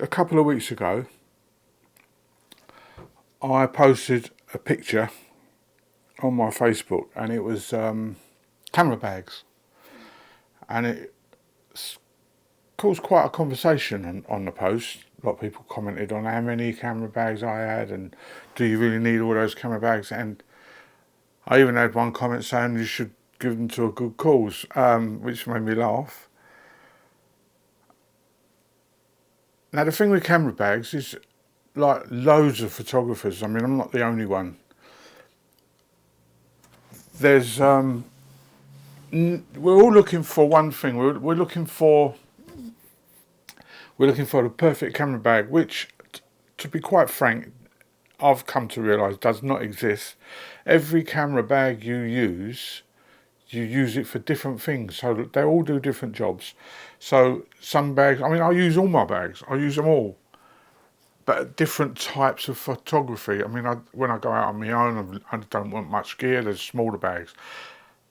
a couple of weeks ago, I posted a picture on my Facebook, and it was camera bags, and it caused quite a conversation on the post. A lot of people commented on how many camera bags I had, and do you really need all those camera bags? And I even had one comment saying you should give them to a good cause, which made me laugh. Now the thing with camera bags is, like loads of photographers, I mean, I'm not the only one, there's we're all looking for one thing. We're looking for the perfect camera bag, which, to be quite frank, I've come to realise does not exist. Every camera bag you use it for different things, so that they all do different jobs. So some bags, I mean, I use all my bags, I use them all, but different types of photography. I mean, when I go out on my own, I don't want much gear, there's smaller bags.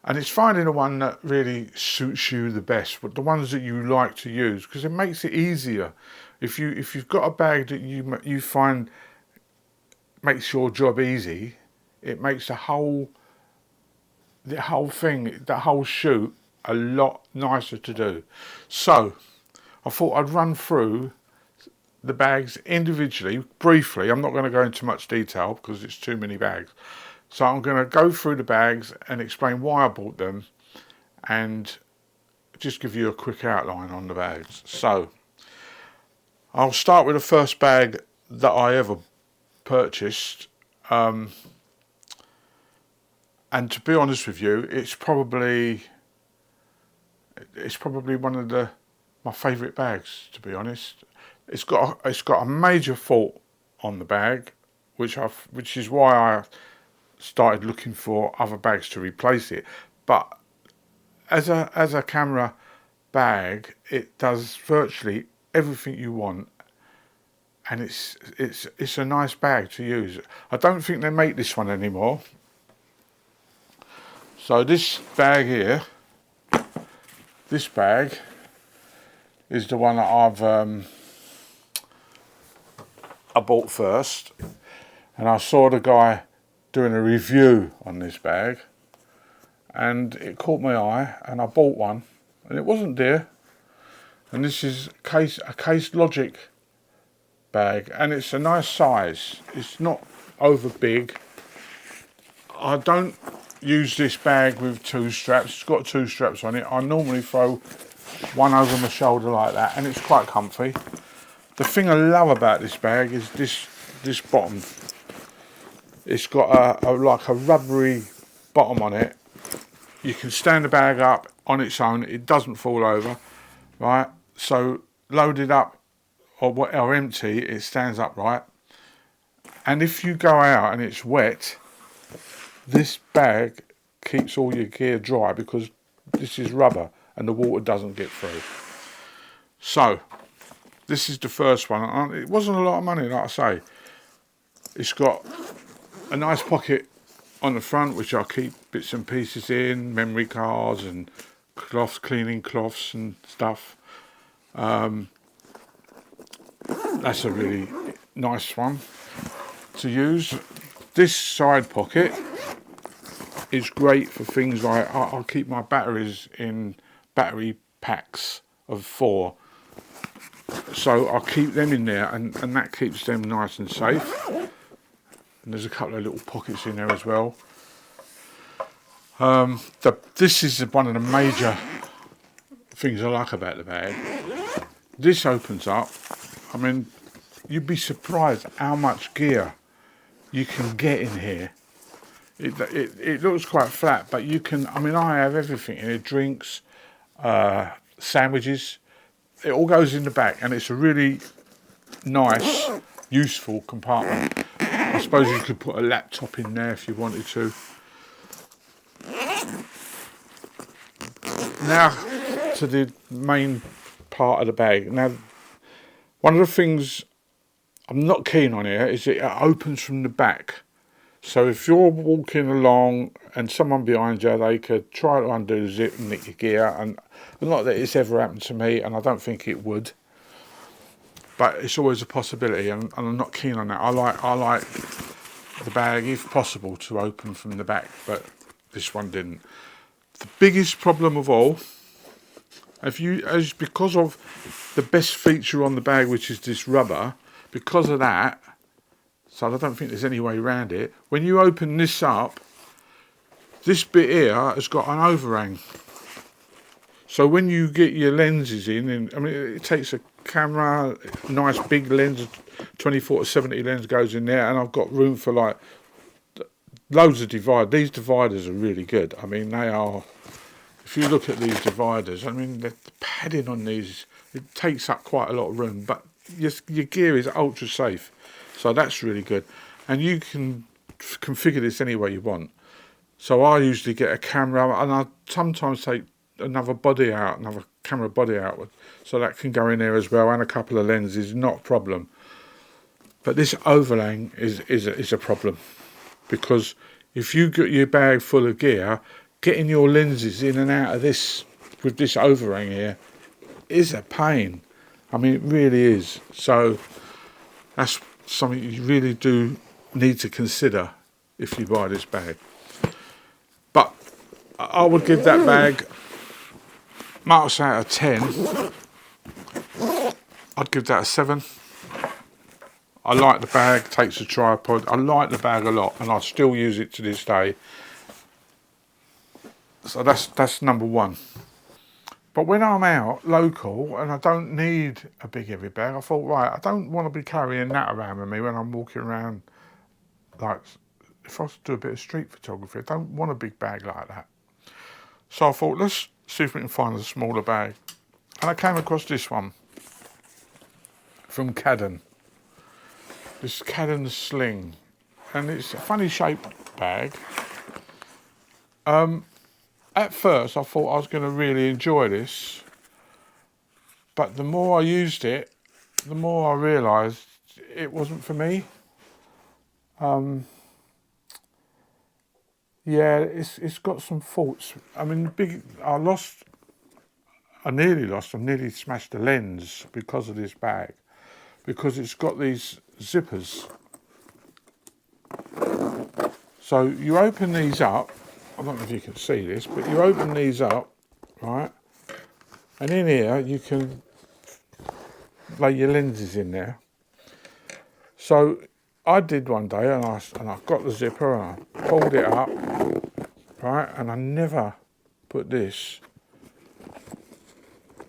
And it's finding the one that really suits you the best, but the ones that you like to use, because it makes it easier. If you've got a bag that you find makes your job easy, it makes the whole thing, the whole shoot, a lot nicer to do. So I thought I'd run through the bags individually, briefly. I'm not going to go into much detail because it's too many bags. So I'm going to go through the bags and explain why I bought them, and just give you a quick outline on the bags. So I'll start with the first bag that I ever purchased, and to be honest with you, it's probably one of my favourite bags, to be honest. It's got a major fault on the bag, which is why I started looking for other bags to replace it. But as a camera bag, it does virtually everything you want, and it's a nice bag to use. I don't think they make this one anymore. So this bag here, this bag is the one that I bought first, and I saw the guy doing a review on this bag, and it caught my eye, and I bought one, and it wasn't dear. And this is a Case Logic bag, and it's a nice size. It's not over big. I don't use this bag with two straps. It's got two straps on it. I normally throw one over my shoulder like that, and it's quite comfy. The thing I love about this bag is this bottom. It's got like a rubbery bottom on it. You can stand the bag up on its own. It doesn't fall over, right? So loaded up or empty, it stands upright. And if you go out and it's wet, this bag keeps all your gear dry, because this is rubber and the water doesn't get through. So this is the first one. It wasn't a lot of money, like I say. It's got a nice pocket on the front, which I'll keep bits and pieces in, memory cards and cloths, cleaning cloths and stuff. That's a really nice one to use. This side pocket is great for things like, I'll keep my batteries in battery packs of 4. So I'll keep them in there, and that keeps them nice and safe. And there's a couple of little pockets in there as well. This is one of the major things I like about the bag. This opens up. I mean, you'd be surprised how much gear you can get in here. It looks quite flat, but you can, I mean, I have everything in here, drinks, sandwiches. It all goes in the back, and it's a really nice, useful compartment. I suppose you could put a laptop in there if you wanted to. Now to the main part of the bag. Now, one of the things I'm not keen on here is it opens from the back. So if you're walking along and someone behind you, they could try to undo the zip and nick your gear. And not that it's ever happened to me, and I don't think it would. but it's always a possibility, and I'm not keen on that. I like the bag, if possible, to open from the back, but this one didn't. The biggest problem of all, because of the best feature on the bag, which is this rubber, because of that, so I don't think there's any way around it. When you open this up, this bit here has got an overhang. So when you get your lenses in, and I mean, it takes a camera, nice big lens, 24-70 lens goes in there, and I've got room for like loads of dividers. These dividers are really good. I mean, they are, if you look at these dividers, I mean, the padding on these, it takes up quite a lot of room, but your gear is ultra safe. So that's really good. And you can configure this any way you want. So I usually get a camera, and I sometimes take another camera body out, so that can go in there as well, and a couple of lenses, not a problem. But this overhang is a problem, because if you get your bag full of gear, getting your lenses in and out of this with this overhang here is a pain. I mean, it really is. So that's something you really do need to consider if you buy this bag. But I would give that bag marks out of 10. I'd give that a 7. I like the bag, takes a tripod. I like the bag a lot, and I still use it to this day. So that's number 1. But when I'm out local and I don't need a big heavy bag, I thought, right, I don't want to be carrying that around with me when I'm walking around. Like, if I was to do a bit of street photography, I don't want a big bag like that. So I thought, let's see if we can find a smaller bag. And I came across this one from Cadden. This Cadden Sling. And it's a funny shaped bag. At first I thought I was going to really enjoy this. But the more I used it, the more I realised it wasn't for me. Yeah, it's got some faults. I mean, I nearly smashed the lens because of this bag, because it's got these zippers. So you open these up, I don't know if you can see this, but you open these up, right, and in here you can lay your lenses in there. So I did one day, and I got the zipper and I pulled it up, right, and I never put this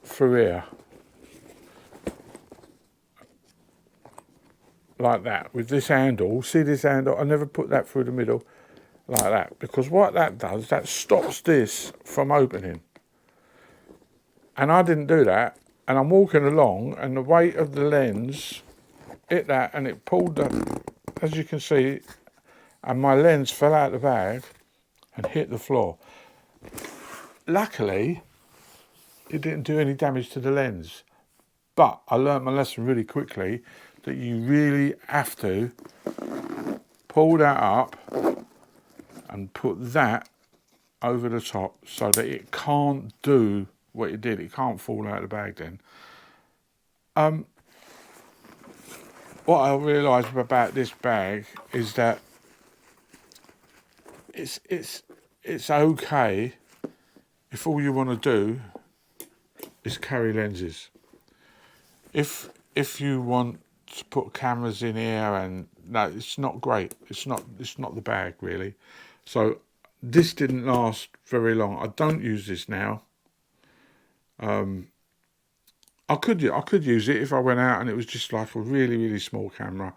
through here like that with this handle. See this handle? I never put that through the middle like that, because what that does, that stops this from opening. And I didn't do that, and I'm walking along, and the weight of the lens hit that, and it pulled that, as you can see, and my lens fell out of the bag and hit the floor. Luckily, it didn't do any damage to the lens, but I learnt my lesson really quickly, that you really have to pull that up and put that over the top so that it can't do what it did. It can't fall out of the bag then. What I realised about this bag is that it's okay if all you want to do is carry lenses. If you want to put cameras in here, and no, it's not great. It's not the bag really. So this didn't last very long. I don't use this now. I could use it if I went out and it was just like a really, really small camera.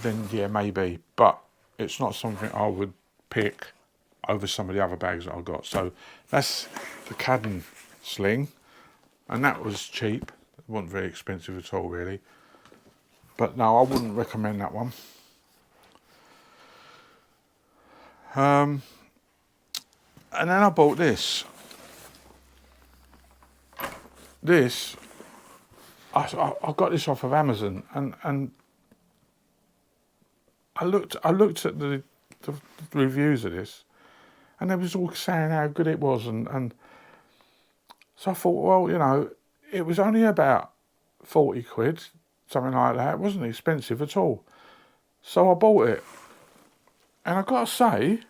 Then yeah, maybe. But it's not something I would pick over some of the other bags that I've got. So that's the Cadden Sling, and that was cheap. It wasn't very expensive at all, really. But no, I wouldn't recommend that one. And then I bought this. This, I got this off of Amazon, and I looked at the reviews of this, and they was all saying how good it was, and so I thought, well, you know, it was only about 40 quid. something like that. It wasn't expensive at all. So I bought it. And I've got to say,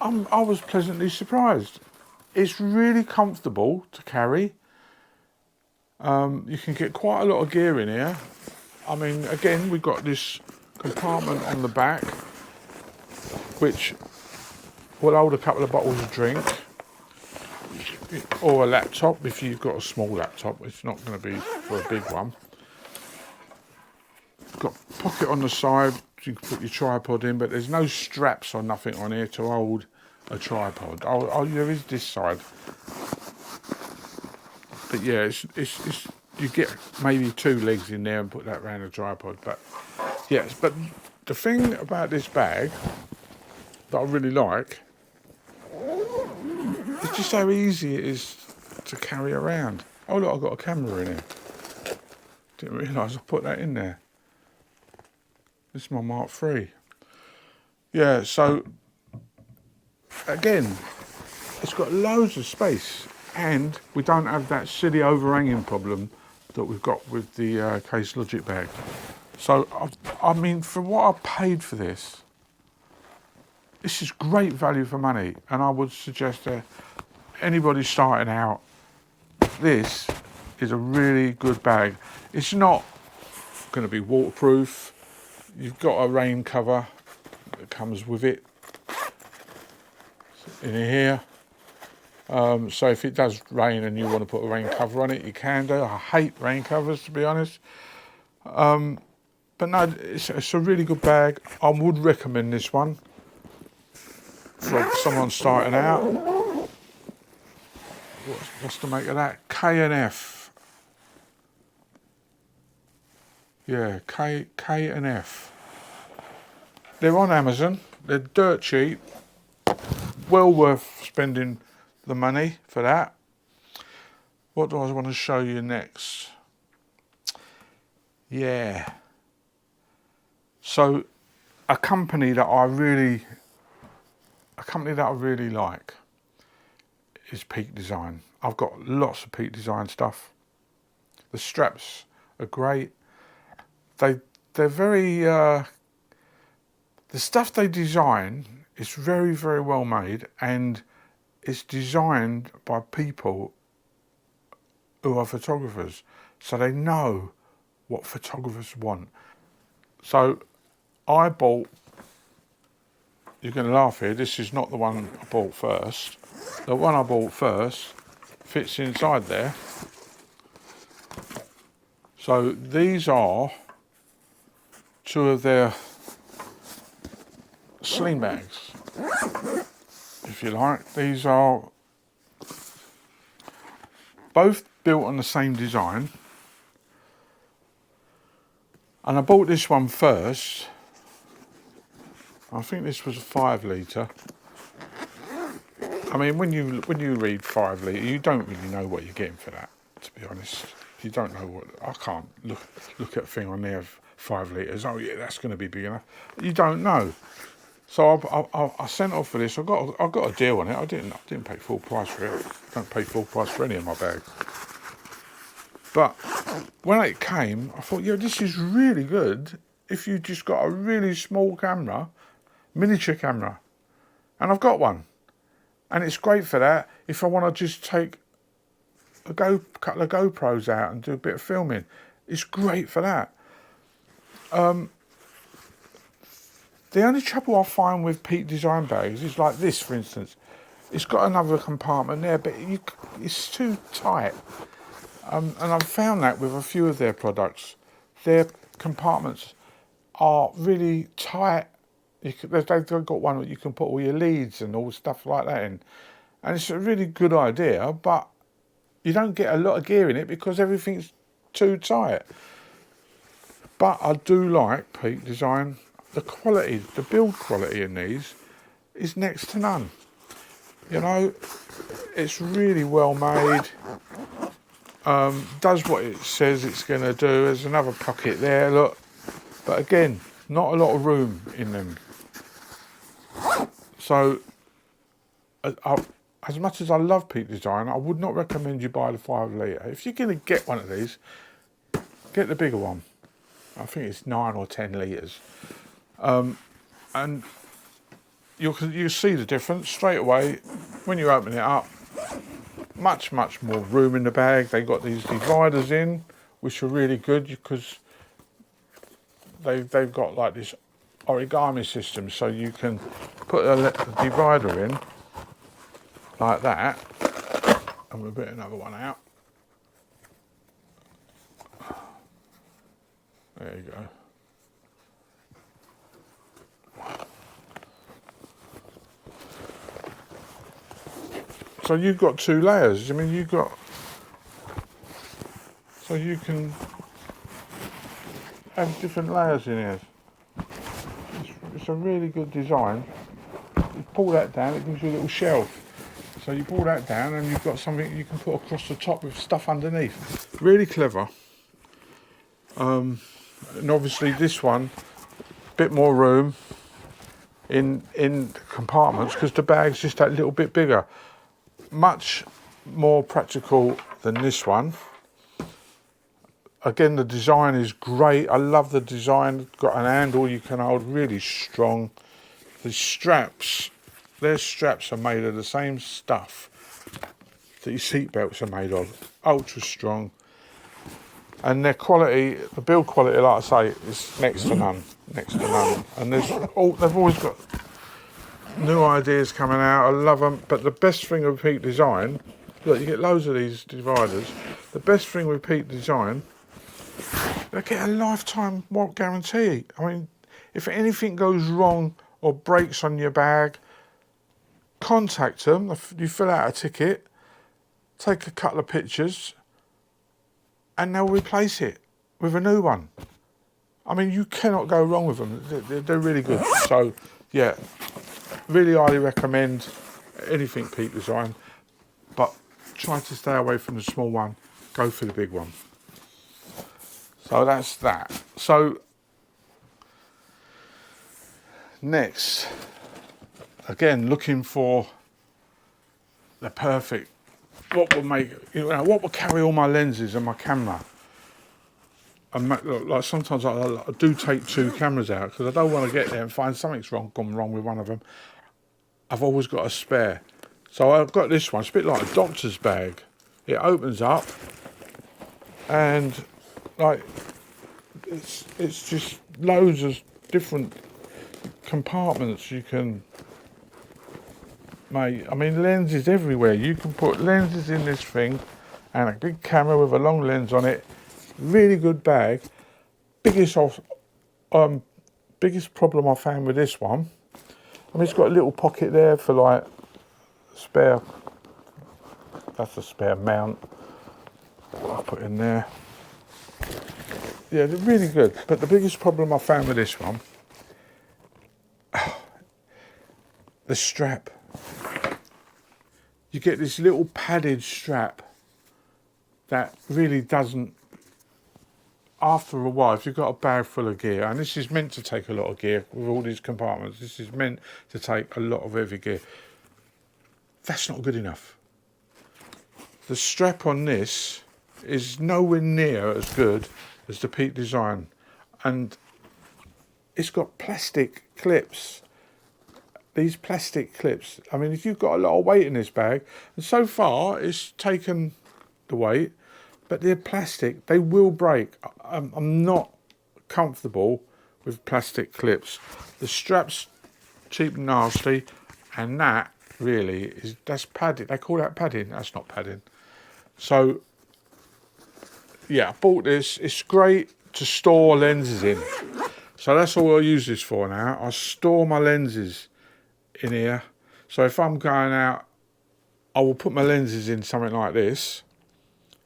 I was pleasantly surprised. It's really comfortable to carry. You can get quite a lot of gear in here. I mean, again, we've got this compartment on the back, which will hold a couple of bottles of drink, or a laptop if you've got a small laptop. It's not going to be for a big one. Got a pocket on the side, you can put your tripod in, but there's no straps or nothing on here to hold a tripod. Oh, there is this side. But yeah, it's you get maybe 2 legs in there and put that around a tripod. But yes, but the thing about this bag that I really like is just how easy it is to carry around. Oh look, I've got a camera in here. Didn't realise I put that in there. This is my Mark III. Yeah, so again, it's got loads of space, and we don't have that silly overhanging problem that we've got with the Case Logic bag. So, I mean, for what I paid for this is great value for money, and I would suggest that anybody starting out, this is a really good bag. It's not going to be waterproof. You've got a rain cover that comes with it in here. So if it does rain and you want to put a rain cover on it, you can do. I hate rain covers, to be honest. But no, it's a really good bag. I would recommend this one for someone starting out. What's the make of that? K&F. Yeah, K&F. They're on Amazon. They're dirt cheap. Well worth spending the money for that. What do I want to show you next? Yeah. So a company that I really like is Peak Design. I've got lots of Peak Design stuff. The straps are great. They're very the stuff they design is very, very well made, and it's designed by people who are photographers, so they know what photographers want. So I bought, you're going to laugh here, this is not the one I bought first. The one I bought first fits inside there. So these are 2 of their sling bags, if you like. These are both built on the same design, and I bought this one first. I think this was a 5 litre. I mean, when you read 5 litre, you don't really know what you're getting for that, to be honest. You don't know what, I can't look at a thing on there of 5 litres. Oh yeah, that's going to be big enough. You don't know. So I sent off for this. I got a deal on it. I didn't pay full price for it. I don't pay full price for any of my bags. But when it came, I thought, yeah, this is really good if you just got a really small camera, miniature camera. And I've got one. And it's great for that if I want to just take a couple of GoPros out and do a bit of filming. It's great for that. The only trouble I find with Peak Design bags is like this, for instance. It's got another compartment there, but it's too tight. And I've found that with a few of their products. Their compartments are really tight. They've got one that you can put all your leads and all stuff like that in. And it's a really good idea, but you don't get a lot of gear in it because everything's too tight. But I do like Peak Design. The quality, the build quality in these is next to none. You know, it's really well made. Does what it says it's going to do. There's another pocket there, look. But again, not a lot of room in them. So, as much as I love Peak Design, I would not recommend you buy the 5 litre. If you're going to get one of these, get the bigger one. I think it's 9 or 10 litres. And you see the difference straight away when you open it up. Much more room in the bag. They got these dividers in, which are really good because they've got like this origami system, so you can put a divider in like that, and we'll put another one out. There you go. So you've got 2 layers. I mean, so you can have different layers in here. It's a really good design. You pull that down, it gives you a little shelf. So you pull that down and you've got something you can put across the top with stuff underneath. Really clever. And obviously this one, a bit more room in the compartments because the bag's just that little bit bigger. Much more practical than this one. Again, the design is great. I love the design. Got an handle you can hold, really strong. The straps, their straps are made of the same stuff that your seat belts are made of. Ultra strong. And their quality, the build quality, like I say, is next to none. Next to none. And they've always got new ideas coming out. I love them. But the best thing with Peak Design, look, you get loads of these dividers. The best thing with Peak Design, they get a lifetime guarantee. I mean, if anything goes wrong or breaks on your bag, contact them. You fill out a ticket, take a couple of pictures, and they'll replace it with a new one. I mean, you cannot go wrong with them. They're really good. So, yeah, really highly recommend anything Peak Design, but try to stay away from the small one. Go for the big one. So that's that. So next, again, looking for the perfect, what will carry all my lenses and my camera. And like sometimes I do take 2 cameras out because I don't want to get there and find something's gone wrong with one of them. I've always got a spare. So I've got this one. It's a bit like a doctor's bag. It opens up and like it's just loads of different compartments you can make. I mean, lenses everywhere. You can put lenses in this thing and a big camera with a long lens on it. Really good bag. Biggest problem I found with this one, I mean, it's got a little pocket there for like spare. That's a spare mount. I'll put in there. Yeah, they're really good. But the biggest problem I found with this one, the strap. You get this little padded strap that really doesn't, after a while, if you've got a bag full of gear, and this is meant to take a lot of gear with all these compartments, this is meant to take a lot of heavy gear. That's not good enough. The strap on this is nowhere near as good as the Peak Design, and it's got plastic clips. These plastic clips, I mean, if you've got a lot of weight in this bag, and so far it's taken the weight, but they're plastic, they will break. I'm not comfortable with plastic clips. The strap's cheap and nasty, and that really that's padding. They call that padding. That's not padding. So yeah, I bought this. It's great to store lenses in. So that's all I use this for now. I store my lenses in here. So if I'm going out, I will put my lenses in something like this.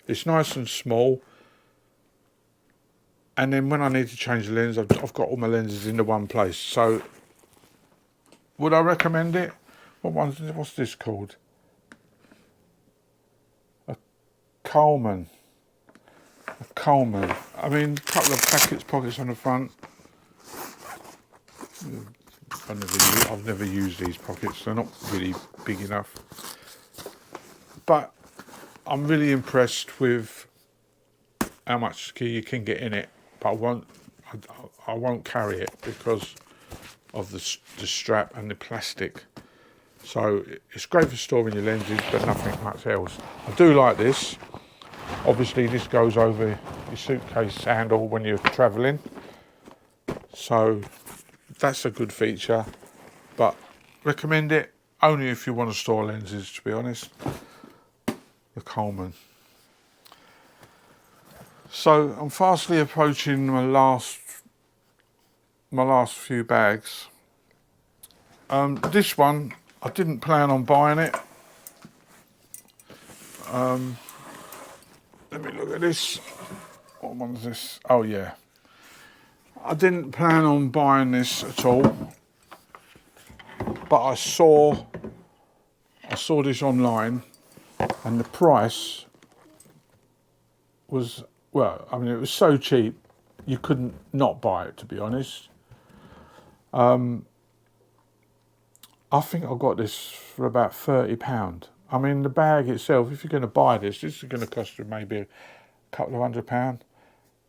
It's nice and small. And then when I need to change the lens, I've got all my lenses into one place. So would I recommend it? What's this called? A Coleman. A Coleman. I mean, a couple of pockets on the front. I've never used these pockets. They're not really big enough. But I'm really impressed with how much you can get in it, but I won't carry it because of the strap and the plastic. So it's great for storing your lenses, but nothing much else. I do like this. Obviously this goes over your suitcase handle when you're travelling, so that's a good feature, but recommend it only if you want to store lenses, to be honest. The Coleman. So I'm fastly approaching my last few bags. This one, I didn't plan on buying it. Let me look at this. What one's this? Oh yeah. I didn't plan on buying this at all, but I saw this online, and the price was, well, I mean, it was so cheap you couldn't not buy it, to be honest. I think I got this for about £30. I mean, the bag itself, if you're going to buy this is going to cost you maybe a couple of £100,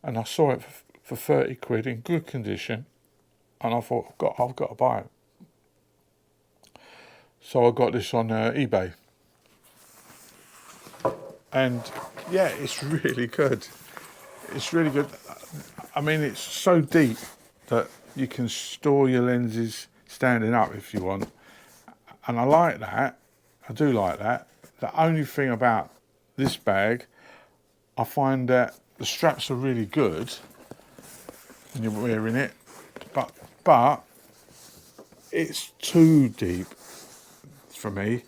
and I saw it for 30 quid in good condition, and I thought, I've got to buy it. So I got this on eBay, and yeah, it's really good. It's really good. I mean, it's so deep that you can store your lenses standing up if you want, and I like that. I do like that. The only thing about this bag, I find that the straps are really good when you're wearing it, but it's too deep for me.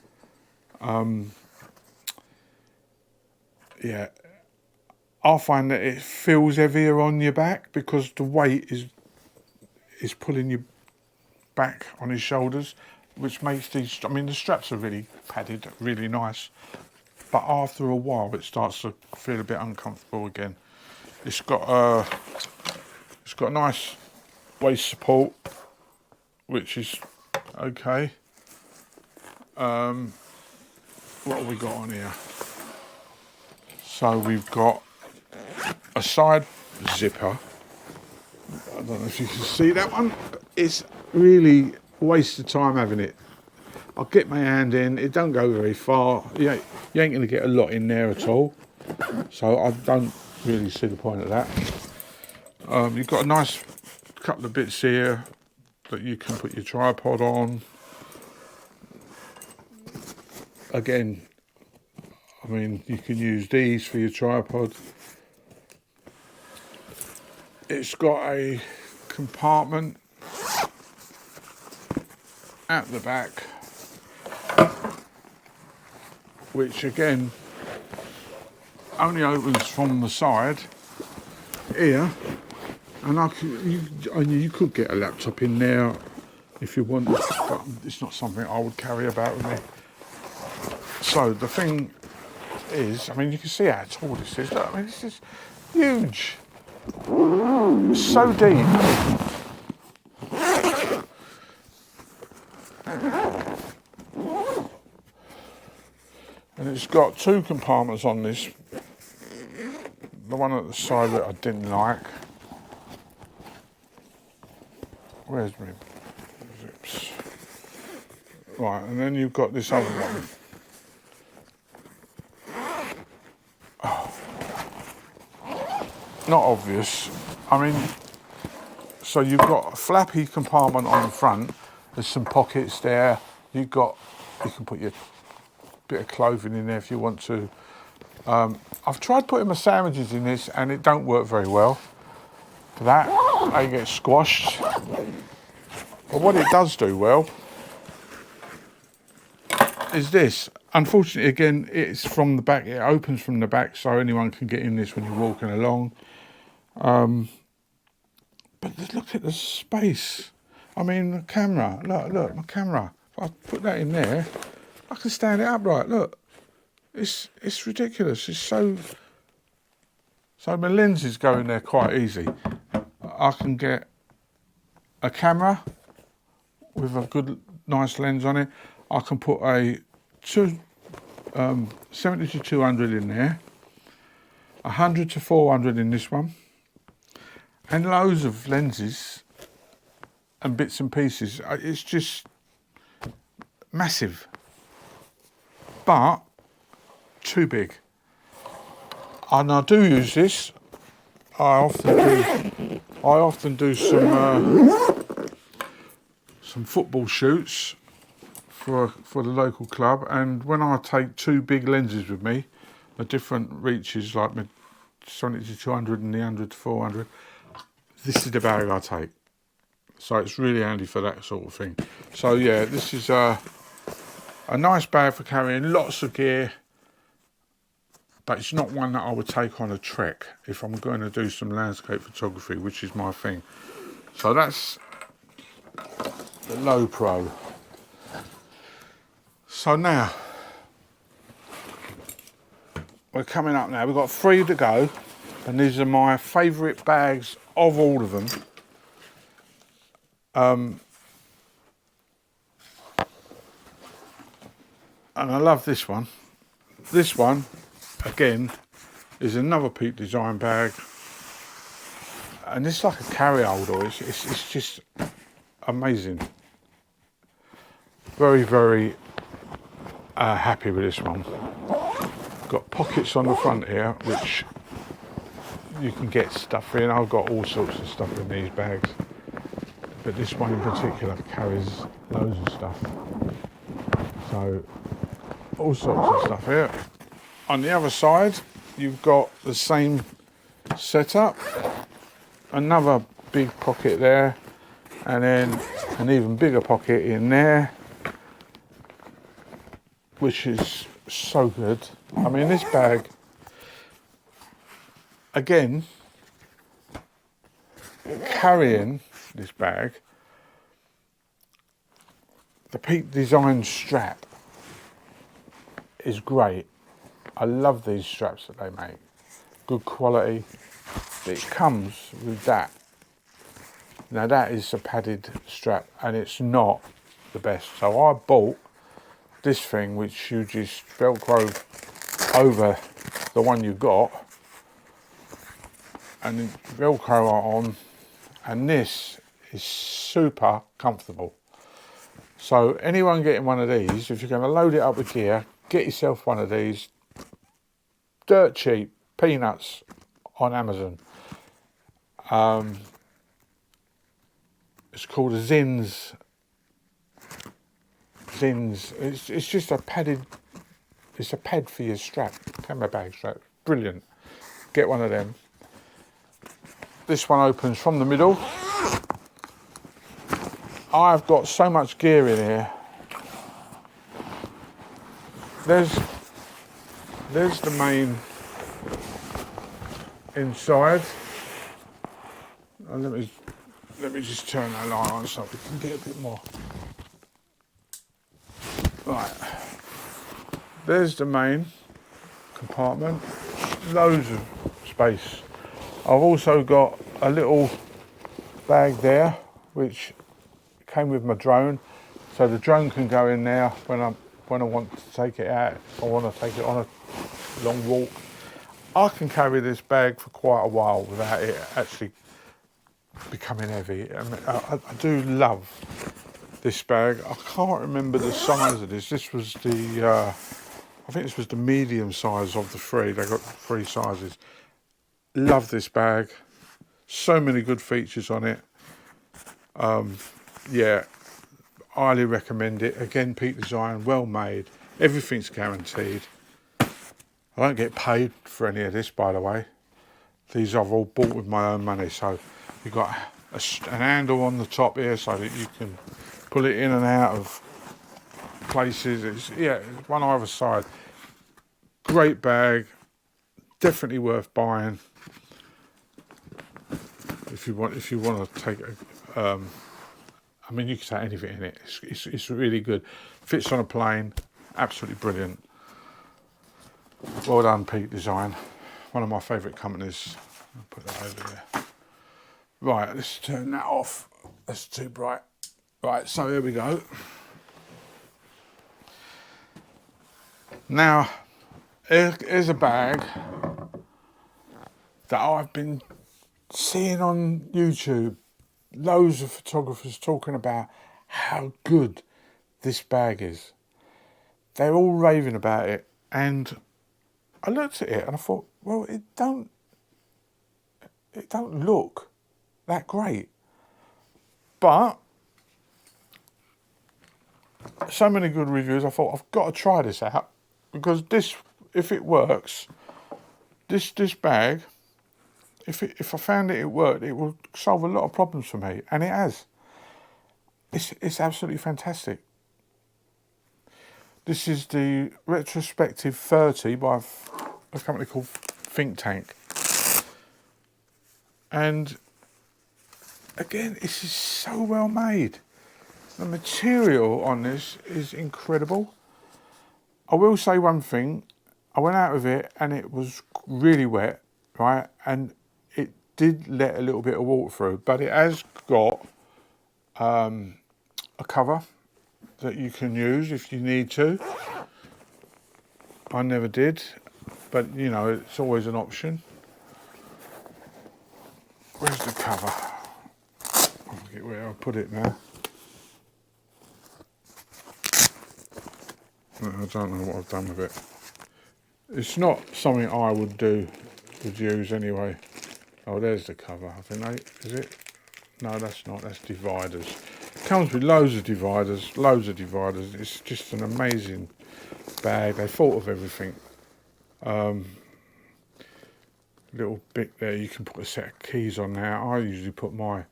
Yeah, I find that it feels heavier on your back because the weight is pulling you back on his shoulders, which makes these, I mean, the straps are really padded, really nice, but after a while it starts to feel a bit uncomfortable again. It's got a nice waist support, which is okay. What have we got on here? So we've got a side zipper. I don't know if you can see that one. It's really a waste of time having it. I'll get my hand in, it don't go very far. You ain't going to get a lot in there at all. So I don't really see the point of that. You've got a nice couple of bits here that you can put your tripod on. Again, I mean, you can use these for your tripod. It's got a compartment at the back, which again only opens from the side here, and you could get a laptop in there if you want, but it's not something I would carry about with me. So the thing is, I mean, you can see how tall this is. Look, I mean, this is huge. It's so deep. And it's got two compartments on this. The one at the side that I didn't like. Where's my zips? Right, and then you've got this other one. Not obvious. I mean, so you've got a flappy compartment on the front. There's some pockets there. You can put your bit of clothing in there if you want to. I've tried putting my sandwiches in this, and it don't work very well. For that, they get squashed. But what it does do well is this. Unfortunately, again, it's from the back. It opens from the back, so anyone can get in this when you're walking along. But look at the space. I mean, the camera. Look, my camera. If I put that in there, I can stand it upright. Look, it's ridiculous. It's so my lenses go in there quite easy. I can get a camera with a good, nice lens on it. I can put a 70 to 200 in there. 100 to 400 in this one, and loads of lenses and bits and pieces. It's just massive, but too big. And I do use this. I often do some football shoots for the local club, and when I take two big lenses with me, the different reaches, like my 70 to 200 and the 100 to 400, this is the bag I take. So it's really handy for that sort of thing. So yeah, this is a nice bag for carrying lots of gear, but it's not one that I would take on a trek if I'm going to do some landscape photography, which is my thing. So that's the Low Pro. So now, we're coming up now. We've got 3 to go, and these are my favourite bags of all of them. And I love this one. This one, again, is another Peak Design bag, and it's like a carry holder. It's just amazing. Very, very happy with this one. Got pockets on the front here, which you can get stuff in. I've got all sorts of stuff in these bags, but this one in particular carries loads of stuff. So all sorts of stuff here. On the other side, you've got the same setup, another big pocket there, and then an even bigger pocket in there, which is so good. I mean, this bag, again, carrying this bag, the Peak Design strap is great. I love these straps that they make. Good quality. It comes with that. Now that is a padded strap, and it's not the best. So I bought this thing which you just Velcro over the one you got, and then Velcro on, and this is super comfortable. So anyone getting one of these, if you're going to load it up with gear, get yourself one of these. Dirt cheap, peanuts on Amazon. It's called a Zins. It's just a padded. It's a pad for your strap, camera bag strap. Brilliant. Get one of them. This one opens from the middle. I've got so much gear in here. There's the main inside. And let me just turn that light on so we can get a bit more. Right. There's the main compartment. Loads of space. I've also got a little bag there which came with my drone, so the drone can go in there when I want to take it out. I want to take it on a long walk. I can carry this bag for quite a while without it actually becoming heavy. I mean, I do love this bag. I can't remember the size of this. This was the, I think this was the medium size of the 3. They got 3 sizes. Love this bag. So many good features on it. Yeah, highly recommend it. Again, Peak Design, well made. Everything's guaranteed. I don't get paid for any of this, by the way. These I've all bought with my own money. So you've got an handle on the top here so that you can pull it in and out of places. It's one either side. Great bag. Definitely worth buying. If you want to take it. I mean, you can take anything in it. It's really good. Fits on a plane. Absolutely brilliant. Well done, Peak Design. One of my favourite companies. I'll put that over there. Right, let's turn that off. That's too bright. Right, so here we go. Now, here's a bag that I've been seeing on YouTube. Loads of photographers talking about how good this bag is. They're all raving about it, and I looked at it and I thought, well, it don't look that great, but so many good reviews. I thought I've got to try this out, because this, if it works, this bag, if I found it worked, it would solve a lot of problems for me, and it has. It's absolutely fantastic. This is the Retrospective 30 by a company called Think Tank. And again, this is so well made. The material on this is incredible. I will say one thing. I went out with it and it was really wet, right? And it did let a little bit of water through, but it has got a cover that you can use if you need to. I never did, but you know, it's always an option. Where's the cover? I forget where I put it now. I don't know what I've done with it. It's not something I would use anyway. Oh, there's the cover. I think is it? No, that's not. That's dividers. It comes with loads of dividers. It's just an amazing bag. They thought of everything. Little bit there. You can put a set of keys on there. I usually put one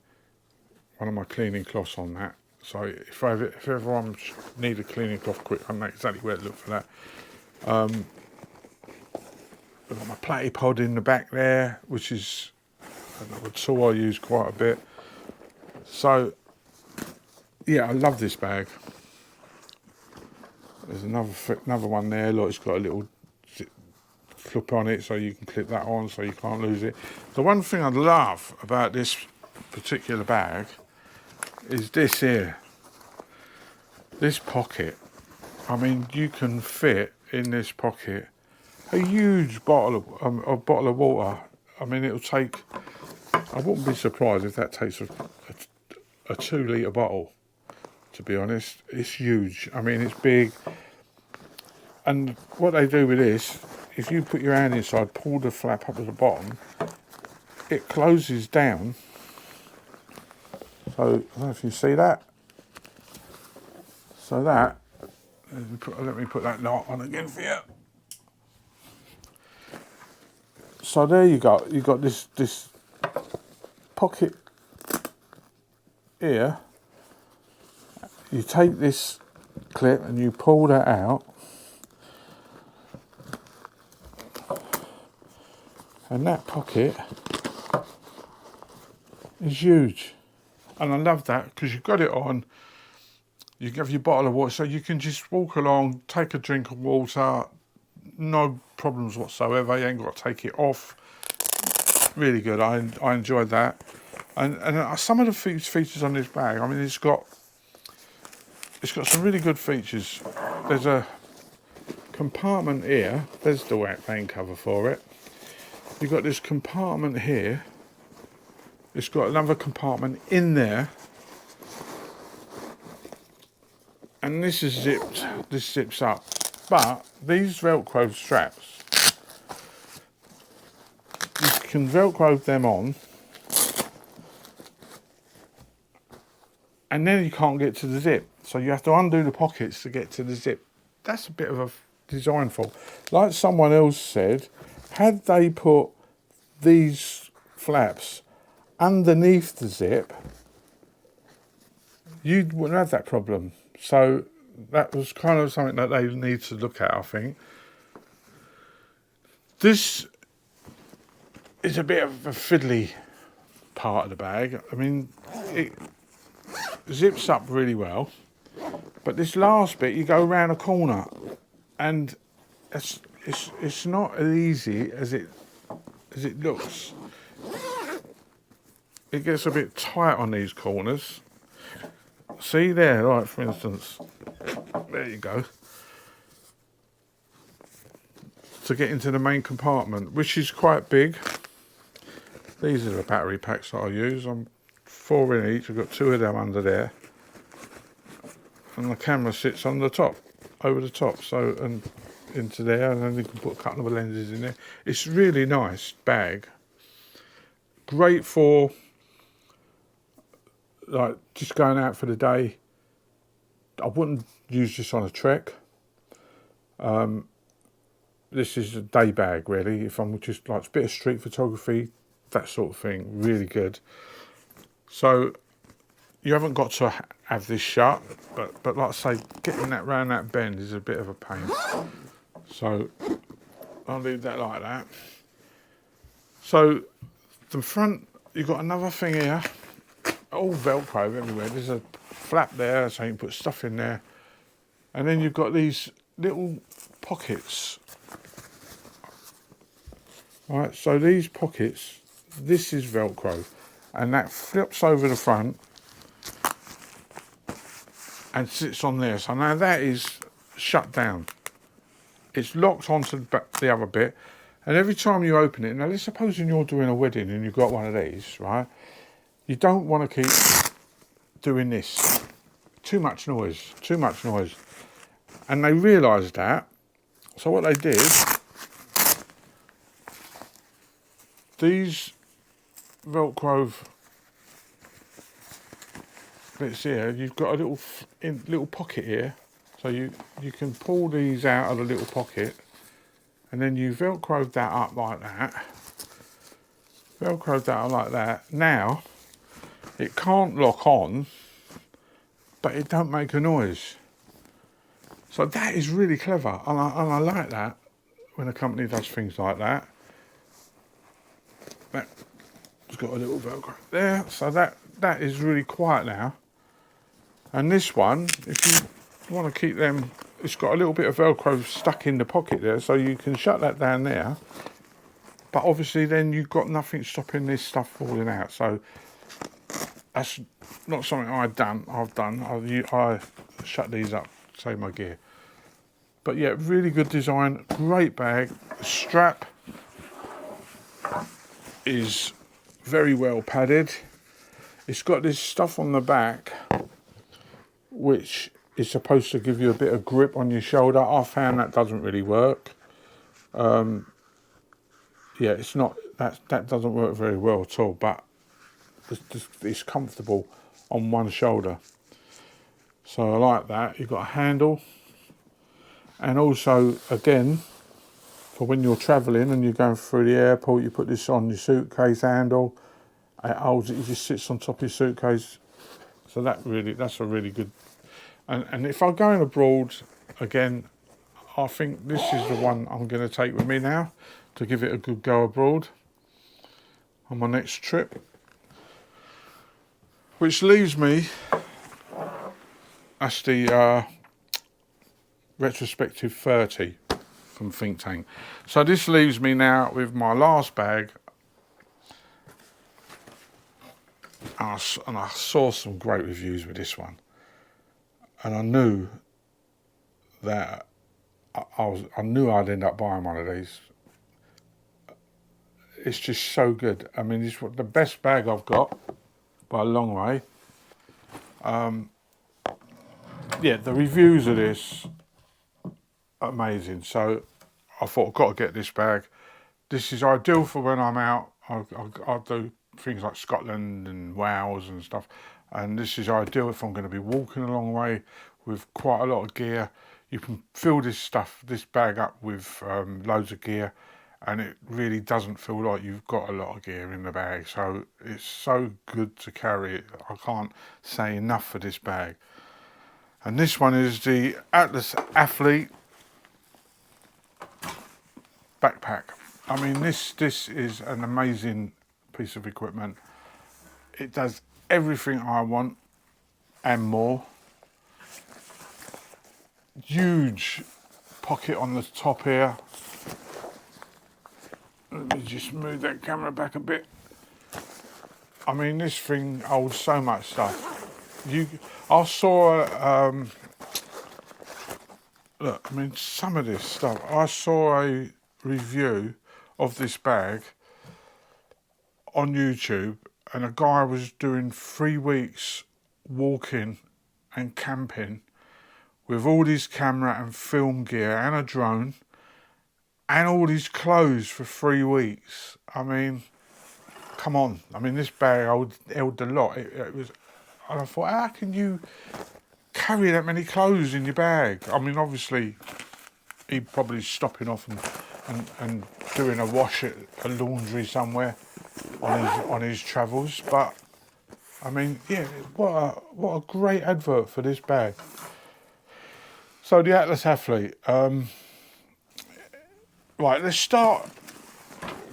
of my cleaning cloths on that. So if everyone need a cleaning cloth quick, I know exactly where to look for that. I've got my platypod in the back there, which is another tool I use quite a bit. So yeah, I love this bag. There's another one there. Look, it's got a little flip on it, so you can clip that on, so you can't lose it. The one thing I love about this particular bag is this here, this pocket. I mean, you can fit in this pocket a huge bottle of water. I mean, it'll take. I wouldn't be surprised if that takes a 2 litre bottle. To be honest, it's huge. I mean, it's big. And what they do with this, if you put your hand inside, pull the flap up at the bottom, it closes down. So, I don't know if you see that. So that, let me put that knot on again for you. So there you go. You've got this pocket here. You take this clip and you pull that out. And that pocket is huge. And I love that because you've got it on. You have your bottle of water, so you can just walk along, take a drink of water, no problems whatsoever. You ain't got to take it off. Really good. I enjoyed that. And some of the features on this bag, I mean, it's got some really good features. There's a compartment here. There's the main cover for it. You've got this compartment here. It's got another compartment in there. And this is zipped. This zips up. But these Velcro straps, you can Velcro them on. And then you can't get to the zip. So you have to undo the pockets to get to the zip. That's a bit of a design fault. Like someone else said, had they put these flaps underneath the zip, you wouldn't have that problem. So that was kind of something that they need to look at, I think. This is a bit of a fiddly part of the bag. I mean, it zips up really well, but this last bit, you go around a corner, and it's not as easy as it looks. It gets a bit tight on these corners. See there, like for instance, there you go. To get into the main compartment, which is quite big. These are the battery packs that I use. I'm 4 in each. I've got 2 of them under there, and the camera sits on the top, over the top, so, and into there, and then you can put a couple of lenses in there. It's really nice bag. Great for like just going out for the day. I wouldn't use this on a trek. This is a day bag really, if I'm just like a bit of street photography, that sort of thing, really good. So you haven't got to have this shut, but like I say, getting that round that bend is a bit of a pain. So I'll leave that like that. So the front, you've got another thing here, all Velcro everywhere. There's a flap there, so you can put stuff in there. And then you've got these little pockets. Right, so these pockets, this is Velcro, and that flips over the front and sits on there. So now that is shut down. It's locked onto the other bit, and every time you open it, now let's suppose you're doing a wedding and you've got one of these, right? You don't want to keep doing this. Too much noise, too much noise. And they realised that, so what they did, these Velcro bits here, you've got a little pocket here, so you can pull these out of the little pocket, and then you Velcro that up like that. Velcro that up like that. Now, it can't lock on, but it don't make a noise. So that is really clever, and I like that when a company does things like that. It's got a little Velcro there, so that is really quiet now. And this one, if you want to keep them, it's got a little bit of Velcro stuck in the pocket there, so you can shut that down there. But obviously then you've got nothing stopping this stuff falling out. So that's not something I've done. I shut these up, save my gear. But yeah, really good design, great bag. The strap is very well padded. It's got this stuff on the back which is supposed to give you a bit of grip on your shoulder. I found that doesn't really work. Yeah, it's not, that doesn't work very well at all, but it's comfortable on one shoulder. So I like that. You've got a handle, and also again, for when you're travelling and you're going through the airport, you put this on your suitcase handle. It holds it, it just sits on top of your suitcase. So that's a really good. And if I'm going abroad, again, I think this is the one I'm going to take with me now to give it a good go abroad on my next trip. Which leaves me, that's the Retrospective 30 from Think Tank. So this leaves me now with my last bag. And I saw some great reviews with this one, and I knew that I knew I'd end up buying one of these. It's just so good. I mean, it's the best bag I've got by a long way. Yeah, the reviews of this are amazing. So I thought I've got to get this bag. This is ideal for when I'm out. I'll do things like Scotland and Wales and stuff, and this is ideal if I'm going to be walking a long way with quite a lot of gear. You can fill this bag up with loads of gear, and it really doesn't feel like you've got a lot of gear in the bag. So it's so good to carry it. I can't say enough for this bag. And this one is the Atlas Athlete backpack. I mean, this is an amazing piece of equipment. It does everything I want and more. Huge pocket on the top here. Let me just move that camera back a bit. I mean, this thing holds so much stuff. I saw look, I mean, some of this stuff, I saw a review of this bag on YouTube, and a guy was doing 3 weeks walking and camping with all his camera and film gear and a drone and all his clothes for 3 weeks. I mean, come on. I mean, this bag held a lot. It was, and I thought, how can you carry that many clothes in your bag? I mean, obviously, he'd probably stopping off and doing a wash at a laundry somewhere on his travels. But I mean, yeah, what a great advert for this bag. So the Atlas Athlete. Right, let's start.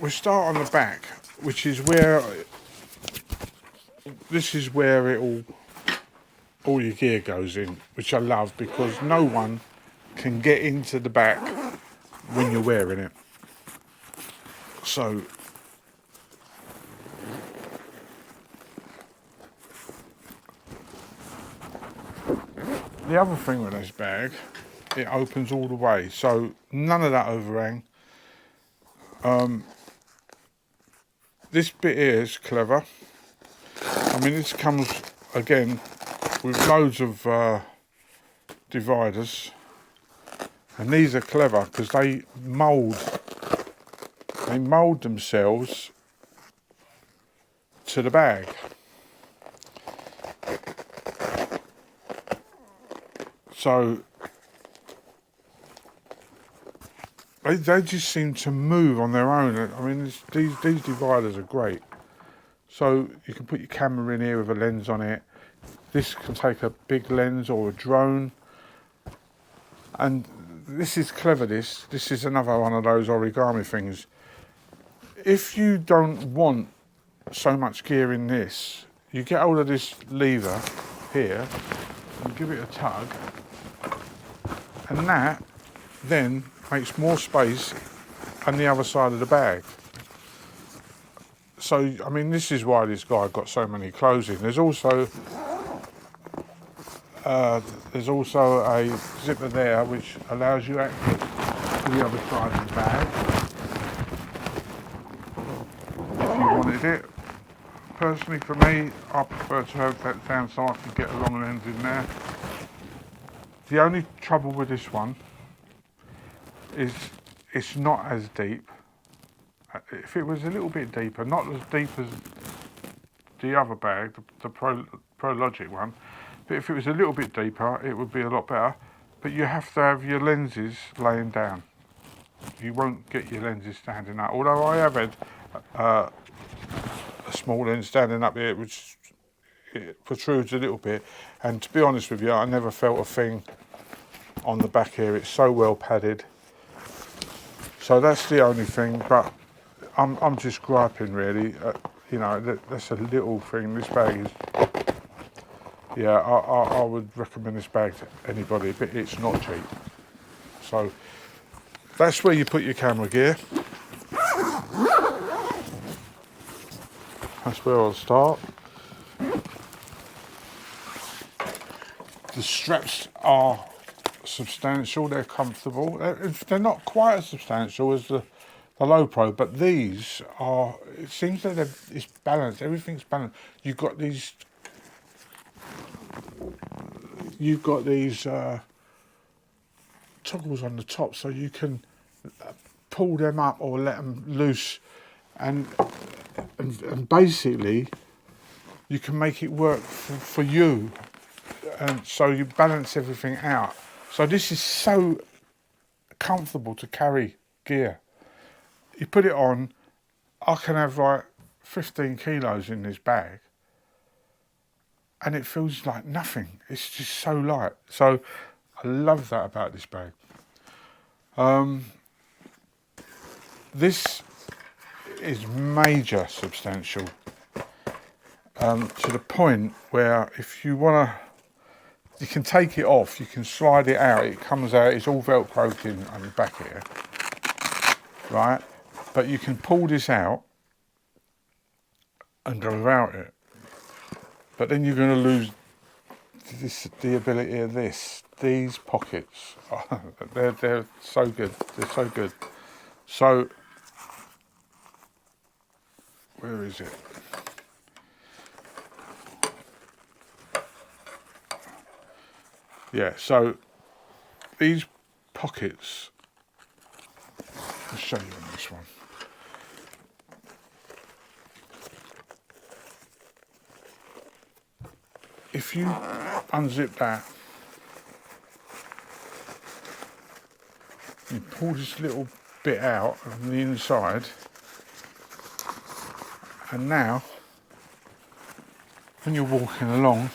We'll start on the back, which is where this is where it all your gear goes in, which I love because no one can get into the back when you're wearing it. So the other thing with this bag, it opens all the way, so none of that overhang. This bit here is clever. I mean, this comes again with loads of dividers, and these are clever because they mould themselves to the bag. So they just seem to move on their own. I mean, these dividers are great. So you can put your camera in here with a lens on it. This can take a big lens or a drone. And this is clever, this is another one of those origami things. If you don't want so much gear in this, you get hold of this lever here and give it a tug, and that then makes more space on the other side of the bag. So, I mean, this is why this guy got so many clothes in. There's also a zipper there which allows you access to the other side of the bag if you wanted it. Personally, for me, I prefer to have that down so I can get a long lens in there. The only trouble with this one is it's not as deep. If it was a little bit deeper, not as deep as the other bag, the Pro Logic one, but if it was a little bit deeper, it would be a lot better. But you have to have your lenses laying down. You won't get your lenses standing up. Although I have had a small lens standing up here, which it protrudes a little bit. And to be honest with you, I never felt a thing on the back here. It's so well padded. So that's the only thing. But I'm just griping really. You know, that's a little thing. This bag is. Yeah, I would recommend this bag to anybody, but it's not cheap. So that's where you put your camera gear. That's where I'll start. The straps are substantial, they're comfortable. They're not quite as substantial as the Low Pro, but these are, it seems that it's balanced, everything's balanced. You've got these toggles on the top, so you can pull them up or let them loose, and basically you can make it work for you, and so you balance everything out. So this is so comfortable to carry gear. You put it on, I can have like 15 kilos in this bag, and it feels like nothing. It's just so light. So I love that about this bag. This is major substantial, to the point where if you want to, you can take it off, you can slide it out, it comes out, it's all velcroed in on the back here, right? But you can pull this out and go without it. But then you're going to lose the ability of these pockets. They're so good. They're so good. So Where is it? Yeah, so these pockets, I'll show you on this one. If you unzip that, you pull this little bit out on the inside, and now when you're walking along,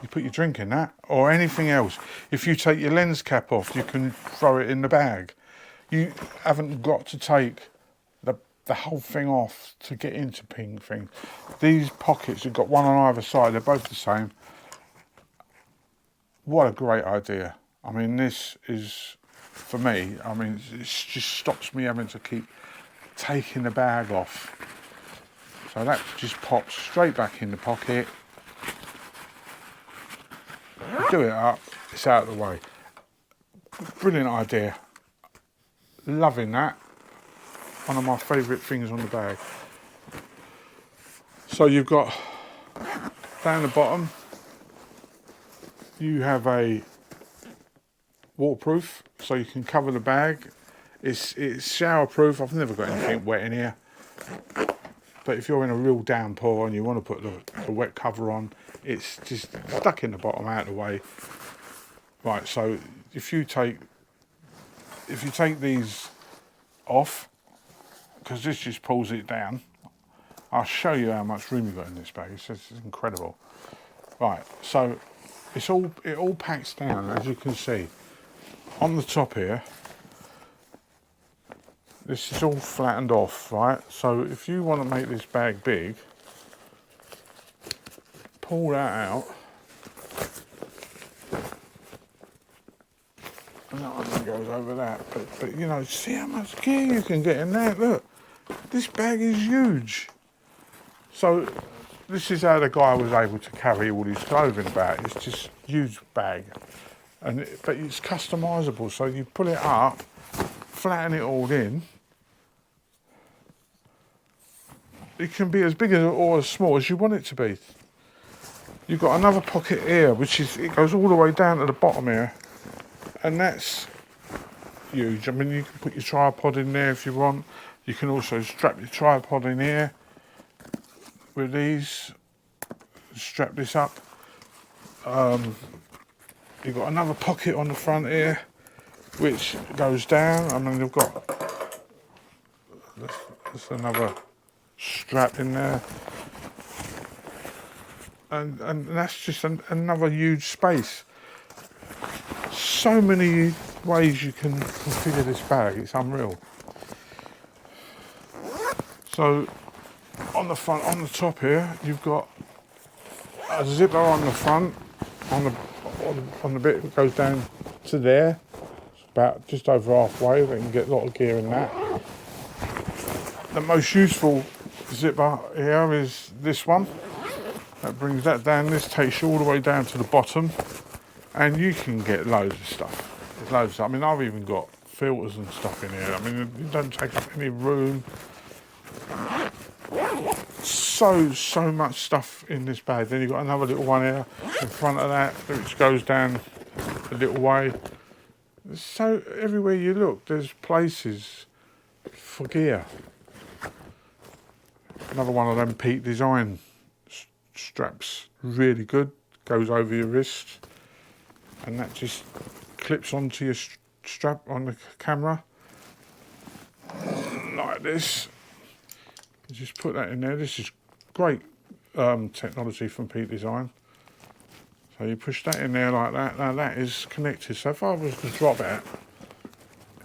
you put your drink in that, or anything else. If you take your lens cap off, you can throw it in the bag. You haven't got to take the whole thing off to get into pink things. These pockets, you've got one on either side, they're both the same. What a great idea. I mean, this is, for me, I mean, it just stops me having to keep taking the bag off. So that just pops straight back in the pocket. Do it up, it's out of the way. Brilliant idea. Loving that. One of my favourite things on the bag. So you've got down the bottom, you have a waterproof, so you can cover the bag. It's showerproof. I've never got anything wet in here. But if you're in a real downpour and you want to put the wet cover on, it's just stuck in the bottom, out of the way. Right, so if you take these off, because this just pulls it down, I'll show you how much room you've got in this bag. It's incredible. Right, so it all packs down, as you can see. On the top here, this is all flattened off, right? So if you want to make this bag big, pull that out. And that one goes over that. But you know, see how much gear you can get in there. Look, this bag is huge. So this is how the guy was able to carry all his clothing about. It's just a huge bag. But it's customisable, so you pull it up, flatten it all in. It can be as big or as small as you want it to be. You've got another pocket here, it goes all the way down to the bottom here. And that's huge. I mean, you can put your tripod in there if you want. You can also strap your tripod in here with these. Strap this up. You've got another pocket on the front here, which goes down. I mean, you've got there's another strap in there, and that's just another huge space. So many ways you can configure this bag, it's unreal. So on the front, on the top here, you've got a zipper on the front, on the bit that goes down to there. It's about just over halfway. They can get a lot of gear in that. The most useful zipper here is this one. That brings that down. This takes you all the way down to the bottom, and you can get loads of stuff. There's loads. I mean, I've even got filters and stuff in here. I mean, it doesn't take up any room. So much stuff in this bag. Then you've got another little one here in front of that, which goes down a little way. So everywhere you look, there's places for gear. Another one of them Peak Design straps, really good, goes over your wrist, and that just clips onto your strap on the camera like this. You just put that in there. This is great technology from Peak Design. So you push that in there like that. Now that is connected. So if I was to drop it,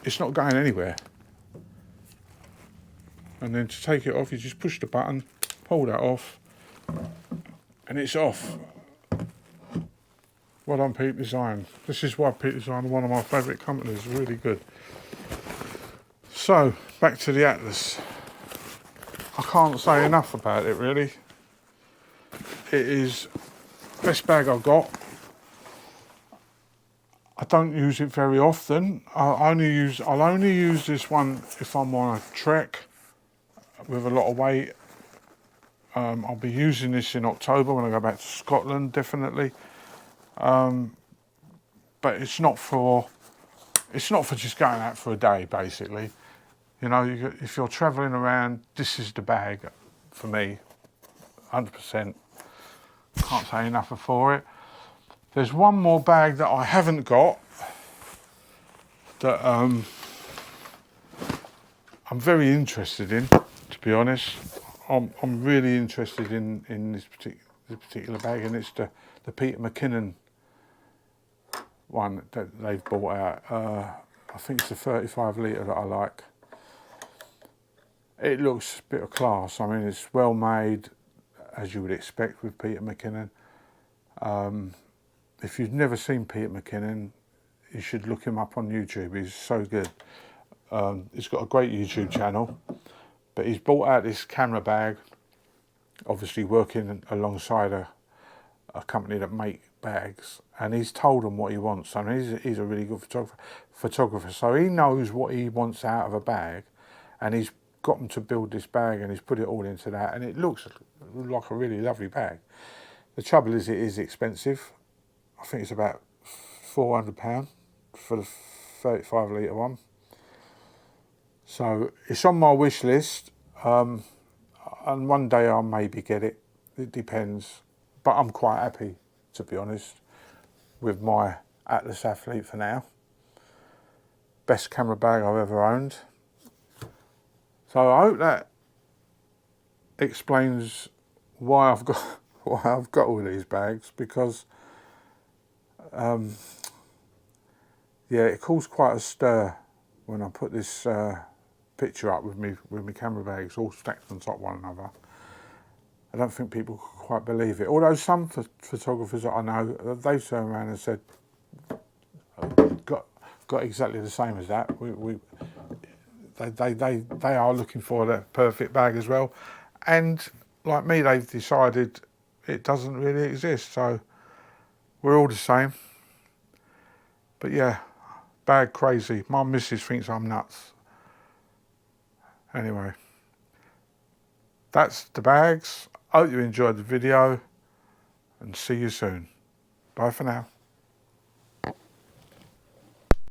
it's not going anywhere. And then to take it off, you just push the button, pull that off, and it's off. Well done, Peak Design. This is why Peak Design are one of my favourite companies. Really good. So back to the Atlas. I can't say enough about it, really. It is the best bag I've got. I don't use it very often. I'll only use this one if I'm on a trek with a lot of weight, I'll be using this in October when I go back to Scotland, definitely. But it's not for just going out for a day, basically. You know, if you're travelling around, this is the bag for me, 100%. Can't say enough for it. There's one more bag that I haven't got that I'm very interested in, to be honest. I'm really interested in this particular bag, and it's the Peter McKinnon one that they've brought out. I think it's the 35 litre that I like. It looks a bit of class. I mean, it's well made, as you would expect with Peter McKinnon. If you've never seen Peter McKinnon, you should look him up on YouTube. He's so good. He's got a great YouTube channel, but he's brought out this camera bag, obviously working alongside a company that make bags, and he's told them what he wants. I mean, he's a really good photographer, so he knows what he wants out of a bag, and he's got them to build this bag, and he's put it all into that, and it looks like a really lovely bag. The trouble is, it is expensive. I think it's about £400 for the 35 litre one. So it's on my wish list, and one day I'll maybe get it. It depends, but I'm quite happy, to be honest, with my Atlas Athlete for now. Best camera bag I've ever owned. So I hope that explains why I've got all these bags, because yeah, it caused quite a stir when I put this picture up with my camera bags all stacked on top of one another. I don't think people could quite believe it. Although some photographers that I know, they've turned around and said, got exactly the same as that. They are looking for the perfect bag as well, and like me, they've decided it doesn't really exist. So we're all the same. But yeah, bag crazy. My missus thinks I'm nuts. Anyway, that's the bags. Hope you enjoyed the video, and see you soon. Bye for now.